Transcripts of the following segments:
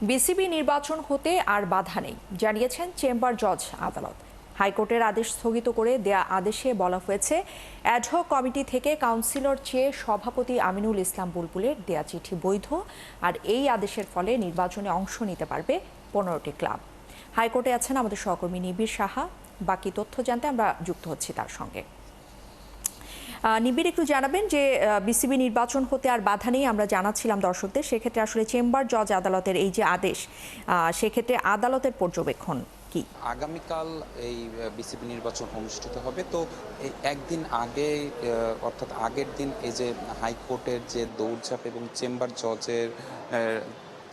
BCB নির্বাচন হতে আর বাধা নেই জানিয়েছেন চেম্বার জজ আদালত। হাইকোর্টের আদেশ স্থগিত করে দেয়া আদেশে বলা হয়েছে, অ্যাডহক কমিটি থেকে কাউন্সিলর চেয়ে সভাপতি আমিনুল ইসলাম বুলবুলের দেয়া চিঠি বৈধ, আর এই আদেশের ফলে নির্বাচনে অংশ নিতে পারবে 15টি ক্লাব। হাইকোর্টে আছেন আমাদের সহকর্মী নিবিড় সাহা। বাকি তথ্য জানতে আমরা যুক্ত হচ্ছি তার সঙ্গে। নিবিড়, একটু জানাবেন যে বিসিবি নির্বাচন হতে আর বাধা নেই আমরা জানাচ্ছিলাম দর্শকদের, সেক্ষেত্রে আসলে চেম্বার জজ আদালতের এই যে আদেশ, সেক্ষেত্রে আদালতের পর্যবেক্ষণ কি? আগামীকাল এই বিসিবি নির্বাচন অনুষ্ঠিত হবে। তো একদিন আগে অর্থাৎ আগের দিন এই যে হাইকোর্টের যে দৌড়ঝাঁপ এবং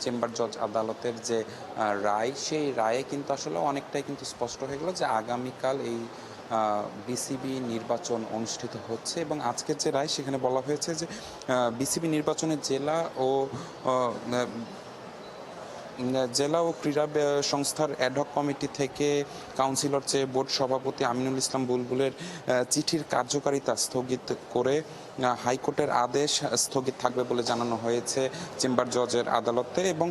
চেম্বার জজ আদালতের যে রায়, সেই রায়ে কিন্তু আসলে অনেকটাই কিন্তু স্পষ্ট হয়ে গেল যে আগামীকাল এই বিসিবি নির্বাচন অনুষ্ঠিত হচ্ছে। এবং আজকের যে রায় সেখানে বলা হয়েছে যে বিসিবি নির্বাচনের জেলা ও ক্রীড়া সংস্থার অ্যাডহক কমিটি থেকে কাউন্সিলর চেয়ে বোর্ড সভাপতি আমিনুল ইসলাম বুলবুলের চিঠির কার্যকারিতা স্থগিত করে হাইকোর্টের আদেশ স্থগিত থাকবে বলে জানানো হয়েছে চেম্বার জজের আদালতে। এবং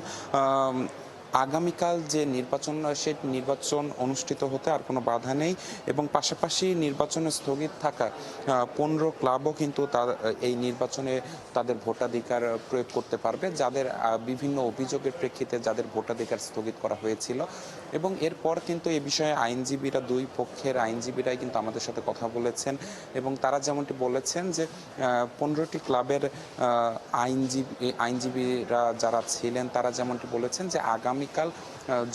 আগামীকাল যে নির্বাচন, সেই নির্বাচন অনুষ্ঠিত হতে আর কোনো বাধা নেই। এবং পাশাপাশি নির্বাচনে স্থগিত থাকা 15 ক্লাবও কিন্তু এই নির্বাচনে তাদের ভোটাধিকার প্রয়োগ করতে পারবে, যাদের বিভিন্ন অভিযোগের প্রেক্ষিতে যাদের ভোটাধিকার স্থগিত করা হয়েছিল। এবং এরপর কিন্তু এ বিষয়ে আইনজীবীরা, দুই পক্ষের আইনজীবীরাই কিন্তু আমাদের সাথে কথা বলেছেন। এবং তারা যেমনটি বলেছেন যে 15টি ক্লাবের আইনজীবীরা যারা ছিলেন তারা যেমনটি বলেছেন যে আগামীকাল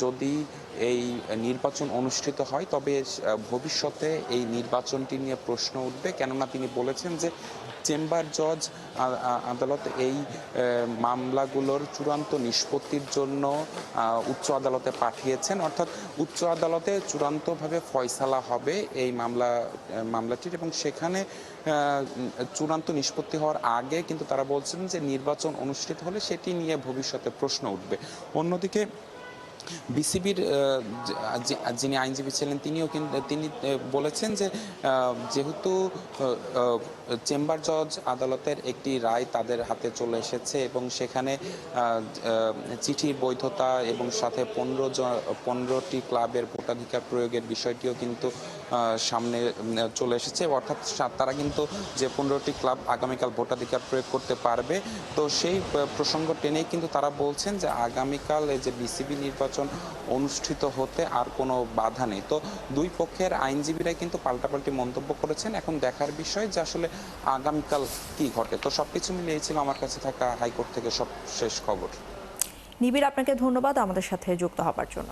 যদি এই নির্বাচন অনুষ্ঠিত হয় তবে ভবিষ্যতে এই নির্বাচনটি নিয়ে প্রশ্ন উঠবে। কেননা তিনি বলেছেন যে চেম্বার জজ আদালত এই মামলাগুলোর চূড়ান্ত নিষ্পত্তির জন্য উচ্চ আদালতে পাঠিয়েছেন, অর্থাৎ উচ্চ আদালতে চূড়ান্তভাবে ফয়সালা হবে এই মামলাটির। এবং সেখানে চূড়ান্ত নিষ্পত্তি হওয়ার আগে কিন্তু তারা বলছেন যে নির্বাচন অনুষ্ঠিত হলে সেটি নিয়ে ভবিষ্যতে প্রশ্ন উঠবে। অন্যদিকে বিসিবির যিনি আইনজীবী ছিলেন তিনি বলেছেন যে যেহেতু চেম্বার জজ আদালতের একটি রায় তাদের হাতে চলে এসেছে এবং সেখানে চিঠির বৈধতা এবং সাথে 15টি ক্লাবের ভোটাধিকার প্রয়োগের বিষয়টিও কিন্তু সামনে চলে এসেছে, অর্থাৎ তারা কিন্তু যে 15টি ক্লাব আগামীকাল ভোটাধিকার প্রয়োগ করতে পারবে। তো সেই প্রসঙ্গ টেনেই কিন্তু তারা বলছেন যে আগামীকাল এই যে বিসিবি নির্বাচন অনুষ্ঠিত হতে আর কোনো বাধা নেই। তো দুই পক্ষের আইনজীবীরাই কিন্তু পাল্টাপাল্টি মন্তব্য করেছেন। এখন দেখার বিষয় যে আসলে আগামীকাল কি ঘটে। তো সবকিছু মিলিয়ে ছিল আমার কাছে থাকা হাইকোর্ট থেকে সব শেষ খবর। নিবিড়, আপনাকে ধন্যবাদ আমাদের সাথে যুক্ত হবার জন্য।